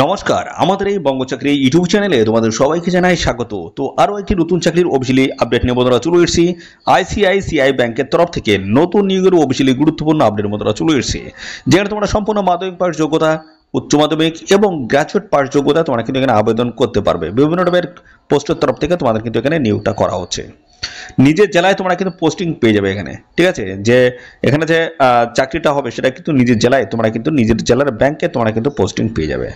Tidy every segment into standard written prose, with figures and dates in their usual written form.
নমস্কার, আমাদের এই বঙ্গচাকরি ইউটিউব চ্যানেলে তোমাদের সবাইকে জানাই স্বাগত। তো আরও একটি নতুন চাকরির অফিসিয়ালি আপডেট নিয়ে বন্ধুরা চলে এসেছি। আইসিআইসিআই ব্যাংকের তরফ থেকে নতুন নিয়োগের অফিসিয়ালি গুরুত্বপূর্ণ আপডেট বন্ধুরা চলে এসেছে, যেখানে তোমরা সম্পূর্ণ মাধ্যমিক পাস যোগ্যতা, উচ্চ মাধ্যমিক এবং গ্র্যাজুয়েট পাস যোগ্যতা তোমরা কিন্তু এখানে আবেদন করতে পারবে। বিভিন্ন টাইপের পোস্টের তরফ থেকে তোমাদের কিন্তু এখানে নিয়োগটা করা হচ্ছে। নিজের জেলায় তোমরা কিন্তু পোস্টিং পেয়ে যাবে এখানে, ঠিক আছে। যে এখানে যে চাকরিটা হবে সেটা কিন্তু নিজের জেলায়, তোমরা কিন্তু নিজের জেলার ব্যাংকে তোমরা কিন্তু পোস্টিং পেয়ে যাবে।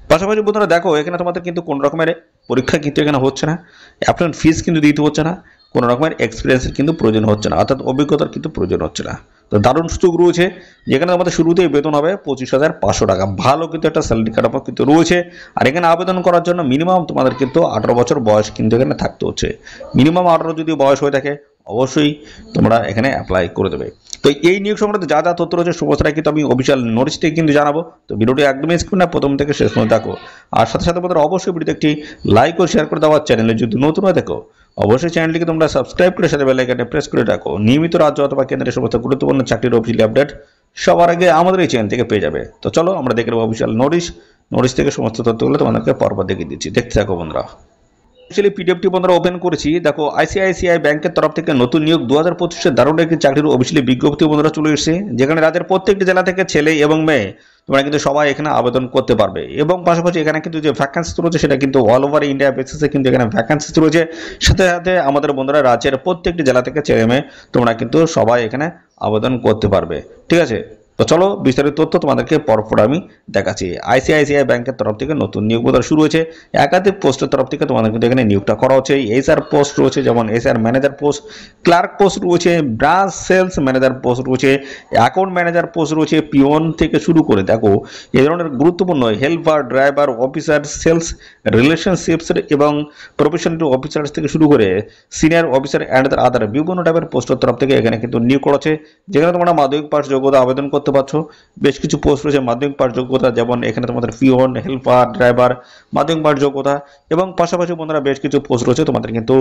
পাশাপাশি বন্ধুরা দেখো, এখানে তোমাদের কিন্তু কোনো রকমের পরীক্ষা কিন্তু এখানে হচ্ছে না, অ্যাপ্লিকেশন ফিস কিন্তু দিতে হচ্ছে না, কোনো রকমের এক্সপিরিয়েন্সের কিন্তু প্রয়োজন হচ্ছে না, অর্থাৎ অভিজ্ঞতার কিন্তু প্রয়োজন হচ্ছে না। তো দারুণ সুযোগ রয়েছে, যেখানে তোমাদের শুরুতেই বেতন হবে 25,500 টাকা। ভালো কিন্তু একটা স্যালারি কাট অফ কিন্তু রয়েছে। আর এখানে আবেদন করার জন্য মিনিমাম তোমাদের কিন্তু 18 বছর বয়স কিন্তু এখানে থাকতে হচ্ছে। মিনিমাম 18 যদি বয়স হয়ে থাকে অবশ্যই তোমরা এখানে অ্যাপ্লাই করে দেবে। তো এই নিয়োগ সংক্রান্ত যা যা তথ্য রয়েছে সমস্তটাই কিন্তু আমি অফিসিয়াল নোটিশ থেকে কিন্তু জানাবো। তো ভিডিওটি একদমই স্কিপ না, প্রথম থেকে শেষ পর্যন্ত দেখো। আর সাথে সাথে বন্ধুরা অবশ্যই ভিডিওতে একটি লাইক ও শেয়ার করে দেওয়ার, চ্যানেলে যদি নতুন হয়ে দেখো অবশ্যই চ্যানেলটিকে তোমরা সাবস্ক্রাইব করে সাথে বেল আইকনে প্রেস করে রাখো। নিয়মিত রাজ্য অথবা কেন্দ্রের সমস্ত গুরুত্বপূর্ণ চাকরির অফিসিয়াল আপডেট সবার আগে আমাদের এই চ্যানেল থেকে পেয়ে যাবে। তো চলো আমরা দেখে নেবো অফিসিয়াল নোটিশ থেকে সমস্ত তথ্যগুলো তোমাদেরকে পরপর দেখিয়ে দিচ্ছি, দেখতে থাকো বন্ধুরা। অ্যাকচুয়ালি পিডিএফটি বন্ধুরা ওপেন করেছি। দেখো, আইসিআইসিআই ব্যাংকের তরফ থেকে নতুন নিয়োগ 2025-এর দারুণ একটি চাকরির অফিসিয়ালি বিজ্ঞপ্তি বন্ধুরা চলে এসেছে, যেখানে রাজ্যের প্রত্যেকটি জেলা থেকে ছেলে এবং মেয়ে তোমরা কিন্তু সবাই এখানে আবেদন করতে পারবে। এবং পাশাপাশি এখানে কিন্তু যে ভ্যাকান্সি রয়েছে সেটা কিন্তু অল ওভার ইন্ডিয়া বেসিসে কিন্তু এখানে ভ্যাকান্সি রয়েছে। সাথে সাথে আমাদের বন্ধুরা রাজ্যের প্রত্যেকটি জেলা থেকে ছেলে মেয়ে তোমরা কিন্তু সবাই এখানে আবেদন করতে পারবে, ঠিক আছে। তো চলো বিস্তারিত তথ্য তোমাদেরকে পরপর আমি দেখাচ্ছি। আইসিআইসিআই ব্যাংকের তরফ থেকে নতুন নিয়োগ বোধহয় শুরু হয়েছে। একাধিক পোস্টের তরফ থেকে তোমাদের কিন্তু এখানে নিয়োগটা করা হচ্ছে। এইচআর পোস্ট রয়েছে, যেমন HR manager post, clerk post রয়েছে, ব্রাঞ্চ সেলস ম্যানেজার পোস্ট রয়েছে, অ্যাকাউন্ট ম্যানেজার পোস্ট রয়েছে, পিওন থেকে শুরু করে দেখো এই ধরনের গুরুত্বপূর্ণ helper, driver, officer, sales relationships এবং প্রফেশনাল অফিসার থেকে শুরু করে সিনিয়র অফিসার অ্যান্ড আদার বিভিন্ন টাইপের পোস্টের তরফ থেকে এখানে কিন্তু নিয়োগ করা হচ্ছে, যেখানে তোমরা মাধ্যমিক পাস যোগ্যতা আবেদন করতে পারছো। বেশ কিছু পোস্ট রয়েছে মাধ্যমিক পাস যোগ্যতা, যেমন এখানে তোমাদের পিওন, হেল্পার, ড্রাইভার মাধ্যমিক পাস যোগ্যতা। এবং পাশাপাশি বন্ধুরা বেশ কিছু পোস্ট রয়েছে তোমাদের কিন্তু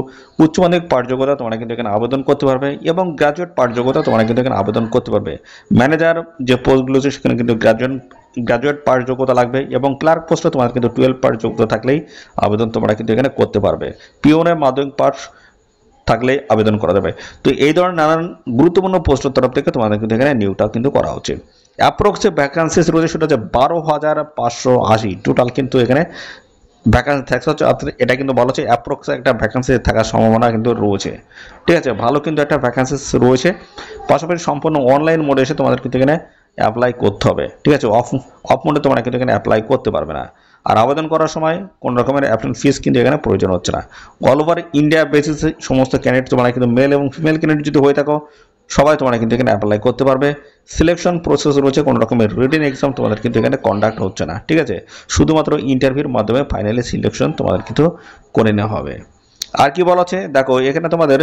উচ্চ মাধ্যমিক পাস যোগ্যতা তোমরা কিন্তু এখানে আবেদন করতে পারবে, এবং গ্রাজুয়েট পাস যোগ্যতা তোমরা কিন্তু এখানে আবেদন করতে পারবে। ম্যানেজার যে পোস্টগুলো আছে সেখানে কিন্তু গ্রাজুয়েট পাস যোগ্যতা লাগবে, এবং ক্লার্ক পোস্টে তোমাদের কিন্তু 12 পাস যোগ্যতা থাকলেই আবেদন তোমরা কিন্তু এখানে করতে পারবে। পিওনের মাধ্যমিক পাস থাকলে আবেদন করা যাবে। তো এই ধরনের নানান গুরুত্বপূর্ণ পোস্টের তরফ থেকে তোমাদের কিন্তু এখানে নিয়োগটা কিন্তু করা হচ্ছে। অ্যাপ্রক্স যে ভ্যাকান্সিস রয়েছে সেটা হচ্ছে 12,580 টোটাল কিন্তু এখানে ভ্যাকান্সি থাকছে হচ্ছে। এটা কিন্তু বলা হচ্ছে অ্যাপ্রক্স একটা ভ্যাকান্সি থাকার সম্ভাবনা কিন্তু রয়েছে, ঠিক আছে। ভালো কিন্তু একটা ভ্যাকান্সিস রয়েছে। পাশাপাশি সম্পূর্ণ অনলাইন মোডে এসে তোমাদের কিন্তু এখানে অ্যাপ্লাই করতে হবে, ঠিক আছে। অফ মোডে তোমরা কিন্তু এখানে অ্যাপ্লাই করতে পারবে না। আর আবেদন করার সময় কোনো রকমের অ্যাপ্লিকেশন ফিস কিন্তু এখানে প্রয়োজন হচ্ছে না। অল ওভার ইন্ডিয়া বেসিসে সমস্ত ক্যান্ডিডেট তোমরা কিন্তু মেল এবং ফিমেল ক্যান্ডিডেট যদি হয়ে থাকো সবাই তোমরা কিন্তু এখানে অ্যাপ্লাই করতে পারবে। সিলেকশন প্রসেস রয়েছে, কোনো রকমের রিটেন এক্সাম তোমাদের কিন্তু এখানে কন্ডাক্ট হচ্ছে না, ঠিক আছে। শুধুমাত্র ইন্টারভিউর মাধ্যমে ফাইনালি সিলেকশন তোমাদের কিন্তু করে নেওয়া হবে। আর কি বলা আছে দেখো, এখানে তোমাদের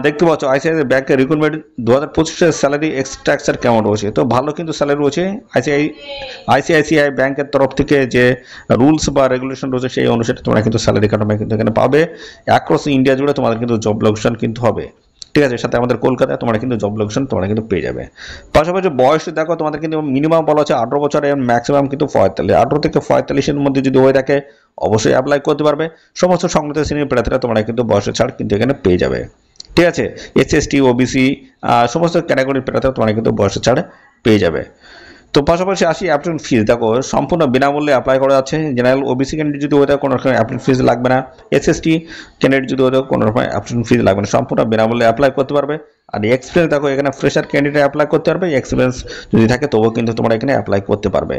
দেখতে পাচ্ছ আইসিআইসিআই ব্যাংকের রিক্রুটমেন্ট 2025-এর স্যালারি স্ট্রাকচার কেমন রয়েছে। তো ভালো কিন্তু স্যালারি রয়েছে। আইসিআইসিআই ব্যাংকের তরফ থেকে যে রুলস বা রেগুলেশন রয়েছে সেই অনুসারে তোমরা কিন্তু স্যালারি কাঠামো কিন্তু এখানে পাবে। অ্যাক্রস ইন্ডিয়া জুড়ে তোমাদের কিন্তু জব লোকেশন কিন্তু হবে, ঠিক আছে। সাথে আমাদের কলকাতায় তোমরা কিন্তু জব লোকেশন তোমরা কিন্তু পেয়ে যাবে। পাশাপাশি বয়স দেখো, তোমাদের কিন্তু মিনিমাম বলা হচ্ছে 18 বছর এবং ম্যাক্সিমাম কিন্তু 45, 18 থেকে 45-এর মধ্যে যদি হয়ে থাকে অবশ্যই অ্যাপ্লাই করতে পারবে। সমস্ত সংগঠিত শ্রেণীর প্রার্থীরা তোমরা কিন্তু বয়সের ছাড় কিন্তু এখানে পেয়ে যাবে, ঠিক আছে। এসএসটি, ওবিসি সমস্ত ক্যাটাগরির প্রার্থীরা তোমরা কিন্তু বয়সের ছাড় পেয়ে যাবে। তো পাশাপাশি আসি অ্যাপ্লিকেশন ফিস। দেখো সম্পূর্ণ বিনামূল্যে অ্যাপ্লাই করা যাচ্ছে। জেনারেল ওবিসি ক্যান্ডিডেট যদি হয়ে থাকে কোনো রকম অ্যাপ্লিকেশন ফিস লাগবে না। এসএসটি ক্যান্ডিডেট যদি হয়ে থাকে কোনো রকম অ্যাপ্লিকেশন ফিস লাগবে না, সম্পূর্ণ বিনামূল্যে অ্যাপ্লাই করতে পারবে। আর এক্সপিরিয়েন্স দেখো, এখানে ফ্রেশার ক্যান্ডিডেট অ্যাপ্লাই করতে পারবে, এক্সপিরিয়েন্স যদি থাকে তবুও কিন্তু তোমরা এখানে অ্যাপ্লাই করতে পারবে।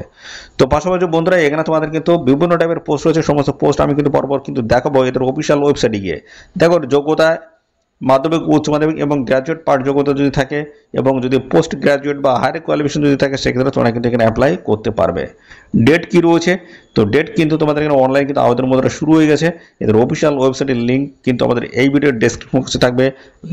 তো পাশাপাশি বন্ধুরা এখানে তোমাদের কিন্তু বিভিন্ন টাইপের পোস্ট রয়েছে। সমস্ত পোস্ট আমি কিন্তু পরপর কিন্তু দেখাবো এদের অফিসিয়াল ওয়েবসাইটে গিয়ে। দেখো যোগ্যতা মাধ্যমিক, উচ্চ মাধ্যমিক এবং গ্র্যাজুয়েট পাস যোগ্যতা যদি থাকে, এবং যদি পোস্ট গ্র্যাজুয়েট বা হায়ার কোয়ালিফিকেশন যদি থাকে সেক্ষেত্রে তোমরা কিন্তু এখানে অ্যাপ্লাই করতে পারবে। ডেট কি রয়েছে, তো ডেট কিন্তু তোমাদের এখানে অনলাইন কিন্তু আবেদন মধ্যে শুরু হয়ে গেছে। এদের অফিসিয়াল ওয়েবসাইটের লিঙ্ক কিন্তু আমাদের এই ভিডিওর ডেসক্রিপশন বক্সে থাকবে।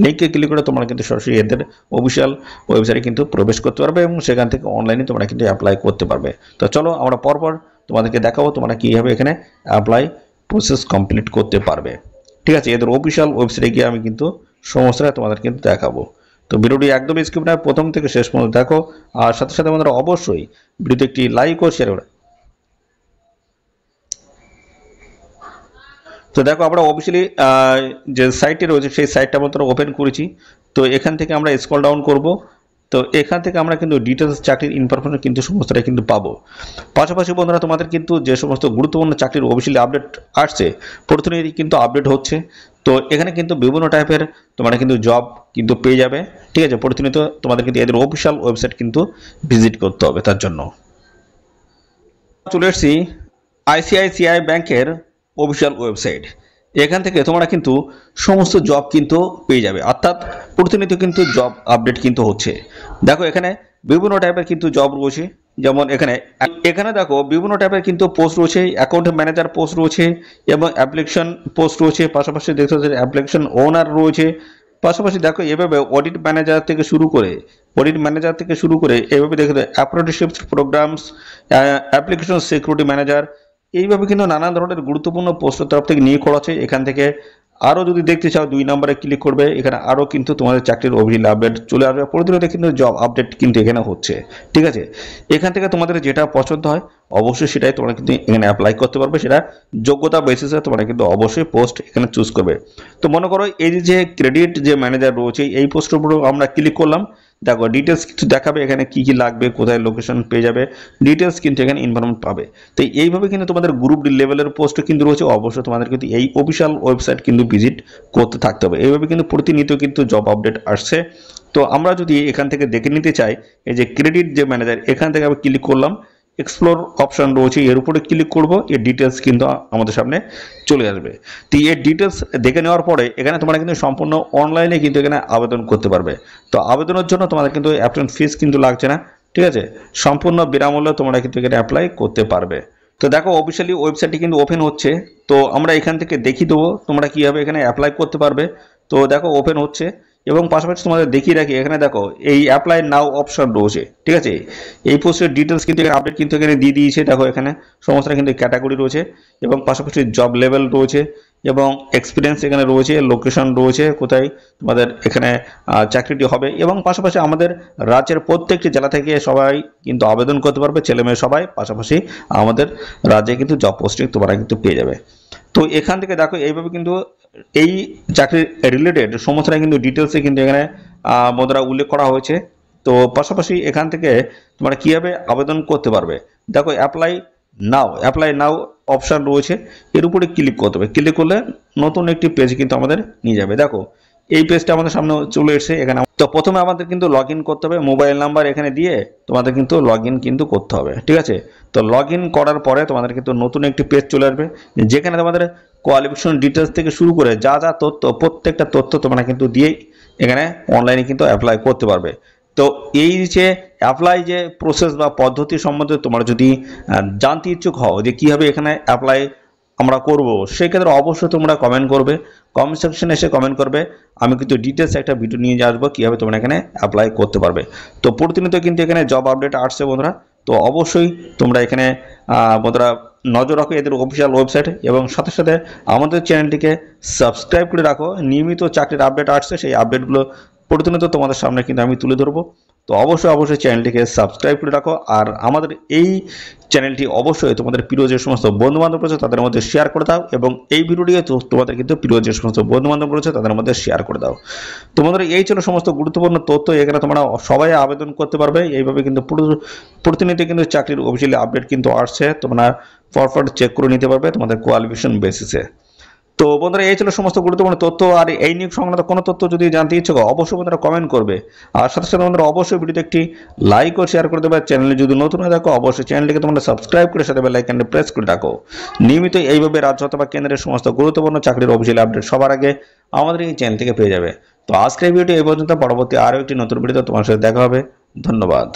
লিঙ্কে ক্লিক করে তোমরা কিন্তু সরাসরি এদের অফিসিয়াল ওয়েবসাইটে কিন্তু প্রবেশ করতে পারবে, এবং সেখান থেকে অনলাইনে তোমরা কিন্তু অ্যাপ্লাই করতে পারবে। তো চলো আমরা পরপর তোমাদেরকে দেখাবো তোমরা কীভাবে এখানে অ্যাপ্লাই প্রসেস কমপ্লিট করতে পারবে, ঠিক আছে। এদের অফিসিয়াল ওয়েবসাইটে গিয়ে আমি কিন্তু সমস্যাটা তোমাদের কিন্তু দেখাবো। তো ভিডিওটি একদম স্কিপ না, প্রথম থেকে শেষ পর্যন্ত দেখো। আর সাথে সাথে আমাদের অবশ্যই ভিডিওতে একটি লাইক ও শেয়ার করে তো দেখো আমরা অফিসিয়ালি যে সাইটটি রয়েছে সেই সাইটটা আমরা ওপেন করেছি। তো এখান থেকে আমরা স্ক্রল ডাউন করব। তো এখান থেকে আমরা কিন্তু ডিটেলস চাকরির ইনফরমেশন কিন্তু সমস্তটা কিন্তু পাবো। পাশাপাশি বন্ধুরা তোমাদের কিন্তু যে সমস্ত গুরুত্বপূর্ণ চাকরির অফিসিয়ালি আপডেট আসছে প্রতিনিয়ত কিন্তু আপডেট হচ্ছে। তো এখানে কিন্তু বিভিন্ন টাইপের তোমরা কিন্তু জব কিন্তু পেয়ে যাবে, ঠিক আছে। প্রতিনিয়ত তোমাদের কিন্তু এদের অফিসিয়াল ওয়েবসাইট কিন্তু ভিজিট করতে হবে। তার জন্য চলে এসেছি আইসিআইসিআই ব্যাংকের অফিসিয়াল ওয়েবসাইট। এখান থেকে তোমরা কিন্তু সমস্ত জব কিন্তু পেয়ে যাবে, অর্থাৎ প্রতিনিয়ত কিন্তু জব আপডেট কিন্তু হচ্ছে। দেখো এখানে বিভিন্ন টাইপের কিন্তু জব রয়েছে, যেমন এখানে দেখো বিভিন্ন টাইপের কিন্তু পোস্ট রয়েছে, অ্যাকাউন্ট ম্যানেজার পোস্ট রয়েছে এবং অ্যাপ্লিকেশন পোস্ট রয়েছে। পাশাপাশি দেখতে পাচ্ছি অ্যাপ্লিকেশন ওনার রয়েছে। পাশাপাশি দেখো এভাবে অডিট ম্যানেজার থেকে শুরু করে এভাবে দেখো apprenticeship programs, application security manager, এইভাবে কিন্তু নানান ধরনের গুরুত্বপূর্ণ পোস্টের তরফ থেকে নিয়োগ করা হচ্ছে। এখান থেকে আরও যদি দেখতে চাও 2 নম্বরে ক্লিক করবে, এখানে আরও কিন্তু তোমাদের চাকরির অফিসিয়াল আপডেট চলে আসবে। প্রতিনিয়ত কিন্তু জব আপডেট কিন্তু এখানে হচ্ছে, ঠিক আছে। এখান থেকে তোমাদের যেটা পছন্দ হয় অবশ্যই সেটাই তোমরা কিন্তু এখানে অ্যাপ্লাই করতে পারবে। সেটা যোগ্যতা বেসিসে তোমরা কিন্তু অবশ্যই পোস্ট এখানে চুজ করবে। তো মনে করো এই যে ক্রেডিট যে ম্যানেজার রয়েছে এই পোস্টের উপর আমরা ক্লিক করলাম। দেখো ডিটেলস কিছু দেখাবে, এখানে কি কি লাগবে, কোথায় লোকেশন পেয়ে যাবে, ডিটেলস কিন্তু এখানে ইনফরমেশন পাবে। তো এইভাবে কিন্তু তোমাদের গ্রুপ ডি লেভেলের পোস্ট কিন্তু রয়েছে। অবশ্যই তোমাদের কিন্তু এই অফিসিয়াল ওয়েবসাইট কিন্তু ভিজিট করতে থাকতে হবে। এইভাবে কিন্তু প্রতিনিয়ত কিন্তু জব আপডেট আসছে। তো আমরা যদি এখান থেকে দেখে নিতে চাই, এই যে ক্রেডিট যে ম্যানেজার, এখান থেকে আমি ক্লিক করলাম, এক্সপ্লোর অপশন রয়েছে, এর উপরে ক্লিক করব, এর ডিটেলস কিন্তু আমাদের সামনে চলে আসবে। তো এর ডিটেলস দেখে নেওয়ার পরে এখানে তোমরা কিন্তু সম্পূর্ণ অনলাইনে কিন্তু এখানে আবেদন করতে পারবে। তো আবেদনের জন্য তোমাদের কিন্তু অ্যাপ্লিকেশন ফিস কিন্তু লাগছে না, ঠিক আছে। সম্পূর্ণ বিনামূল্যে তোমরা কিন্তু এখানে অ্যাপ্লাই করতে পারবে। তো দেখো অফিসিয়ালি ওয়েবসাইটটি কিন্তু ওপেন হচ্ছে। তো আমরা এখান থেকে দেখিয়ে দেবো তোমরা কীভাবে এখানে অ্যাপ্লাই করতে পারবে। তো দেখো ওপেন হচ্ছে এবং পাশাপাশি তোমাদের দেখিয়ে রাখি, এখানে দেখো এই অ্যাপ্লাই নাও অপশন রয়েছে, ঠিক আছে। এই পোস্টের ডিটেলস কিন্তু এখানে আপডেট কিন্তু এখানে দিয়ে দিয়েছে। দেখো এখানে সমস্ত কিন্তু ক্যাটাগরি রয়েছে এবং পাশাপাশি জব লেভেল রয়েছে এবং এক্সপিরিয়েন্স এখানে রয়েছে, লোকেশন রয়েছে কোথায় তোমাদের এখানে চাকরিটি হবে, এবং পাশাপাশি আমাদের রাজ্যের প্রত্যেকটি জেলা থেকে সবাই কিন্তু আবেদন করতে পারবে, ছেলে মেয়ে সবাই। পাশাপাশি আমাদের রাজ্যে কিন্তু জব পোস্টিং তোমরা কিন্তু পেয়ে যাবে। তো এখান থেকে দেখো এইভাবে কিন্তু এই চাকরির রিলেটেড সমস্তটা কিন্তু ডিটেলসে কিন্তু এখানে বন্ধুরা উল্লেখ করা হয়েছে। তো পাশাপাশি এখান থেকে তোমরা কীভাবে আবেদন করতে পারবে, দেখো অ্যাপ্লাই নাও অপশান রয়েছে, এর উপরে ক্লিক করতে হবে। ক্লিক করলে নতুন একটি পেজ কিন্তু আমাদের নিয়ে যাবে। দেখো এই পেজটা আমাদের সামনে চলে এসেছে। এখানে তো প্রথমে আমাদের কিন্তু লগ ইন করতে হবে, মোবাইল নাম্বার এখানে দিয়ে তোমাদের কিন্তু লগ ইন কিন্তু করতে হবে, ঠিক আছে। তো লগ ইন করার পরে তোমাদের কিন্তু নতুন একটি পেজ চলে আসবে, যেখানে তোমাদের কোয়ালিফিকেশন ডিটেলস থেকে শুরু করে যা যা তথ্য, প্রত্যেকটা তথ্য তোমরা কিন্তু দিয়ে এখানে অনলাইনে কিন্তু অ্যাপ্লাই করতে পারবে। তো এই যে অ্যাপ্লাই যে প্রসেস বা পদ্ধতি সম্বন্ধে তোমরা যদি জানতে ইচ্ছুক হও যে কীভাবে এখানে অ্যাপ্লাই আমরা করব, সেক্ষেত্রে অবশ্যই তোমরা কমেন্ট করবে, কমেন্ট সেকশনে এসে কমেন্ট করবে। আমি কিন্তু ডিটেলস একটা ভিডিও নিয়ে আসবো কীভাবে তোমরা এখানে অ্যাপ্লাই করতে পারবে। তো প্রতিনিয়ত কিন্তু এখানে জব আপডেট আসছে বন্ধুরা। তো অবশ্যই তোমরা এখানে বন্ধুরা নজর রাখো এদের অফিসিয়াল ওয়েবসাইট, এবং সাথে সাথে আমাদের চ্যানেলটিকে সাবস্ক্রাইব করে রাখো। নিয়মিত চাকরির আপডেট আসছে, সেই আপডেটগুলো প্রতিনিয়ত তোমাদের সামনে কিন্তু আমি তুলে ধরবো। তো অবশ্যই চ্যানেলটিকে সাবস্ক্রাইব করে রাখো। আর আমাদের এই চ্যানেলটি অবশ্যই তোমাদের প্রিয় যে সমস্ত বন্ধুবান্ধব রয়েছে তাদের মধ্যে শেয়ার করে দাও, এবং এই ভিডিওটিকে তোমাদের কিন্তু প্রিয় যে সমস্ত বন্ধুবান্ধব রয়েছে তাদের মধ্যে শেয়ার করে দাও। তোমাদের এই ছিল সমস্ত গুরুত্বপূর্ণ তথ্য, এখানে তোমরা সবাই আবেদন করতে পারবে। এইভাবে কিন্তু প্রতিনিয়ত কিন্তু চাকরির অফিসিয়ালি আপডেট কিন্তু আসছে, তোমরা ফরফর চেক করে নিতে পারবে তোমাদের কোয়ালিফিকেশন বেসিসে। তো বন্ধুরা এই ছিল সমস্ত গুরুত্বপূর্ণ তথ্য। আর এই নিয়োগ সংক্রান্ত কোনো তথ্য যদি জানতে ইচ্ছুক অবশ্যই বন্ধুরা কমেন্ট করবে। আর সাথে সাথে বন্ধুরা অবশ্যই ভিডিওতে একটি লাইক ও শেয়ার করে দেবে। চ্যানেলে যদি নতুন হয়ে থাকো অবশ্যই চ্যানেলটিকে তোমরা সাবস্ক্রাইব করে সাথে বেল আইকনটি প্রেস করে রাখো। নিয়মিত এইভাবে রাজ্য অথবা কেন্দ্রের সমস্ত গুরুত্বপূর্ণ চাকরির অফিসিয়াল আপডেট সবার আগে আমাদের এই চ্যানেল থেকে পেয়ে যাবে। তো আজকের ভিডিওটি এই পর্যন্ত, পরবর্তী আরও একটি নতুন ভিডিওতে তোমার সাথে দেখা হবে। ধন্যবাদ।